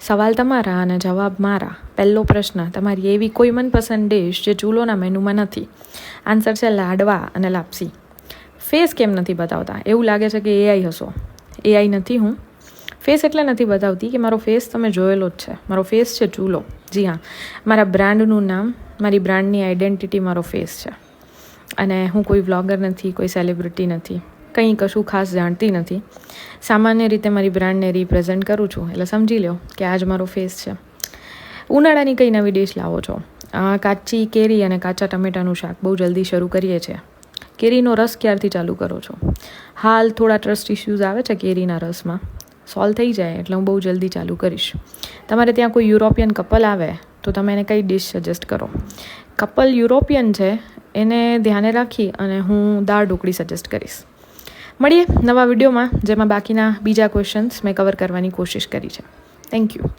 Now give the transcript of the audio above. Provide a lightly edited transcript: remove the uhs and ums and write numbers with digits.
સવાલ તમારા અને જવાબ મારા. પહેલો પ્રશ્ન, તમારી એવી કોઈ મનપસંદ ડિશ જે ચૂલોના મેનુમાં નથી? આન્સર છે લાડવા અને લાપસી. ફેસ કેમ નથી બતાવતા? એવું લાગે છે કે એઆઈ હશો. એઆઈ નથી હું. ફેસ એટલે નથી બતાવતી કે મારો ફેસ તમે જોયેલો જ છે. મારો ફેસ છે ચૂલો. જી હા, મારા બ્રાન્ડનું નામ, મારી બ્રાન્ડની આઈડેન્ટિટી મારો ફેસ છે. અને હું કોઈ વ્લોગર નથી, કોઈ સેલિબ્રિટી નથી, કંઈ કશું ખાસ જાણતી નથી. સામાન્ય રીતે મારી બ્રાન્ડને રિપ્રેઝેન્ટ કરું છું, એટલે સમજી લો કે આ જ મારો ફેસ છે. ઉનાળાની કઈ નવી ડિશ લાવો છો? કાચી કેરી અને કાચા ટમેટાનું શાક બહુ જલ્દી શરૂ કરીએ છીએ. કેરીનો રસ ક્યારથી ચાલુ કરો છો? હાલ થોડા ટ્રસ્ટ ઇસ્યુઝ આવે છે કેરીના રસમાં. સોલ્વ થઈ જાય એટલે હું બહુ જલ્દી ચાલુ કરીશ. તમારે ત્યાં કોઈ યુરોપિયન કપલ આવે તો તમે એને કઈ ડિશ સજેસ્ટ કરો? કપલ યુરોપિયન છે એને ધ્યાને રાખી અને હું દાળ ઢોકળી સજેસ્ટ કરીશ. મળીએ નવા વિડીયોમાં, જેમાં બાકીના બીજા ક્વેશ્ચન્સ મેં કવર કરવાની કોશિશ કરી છે. Thank you.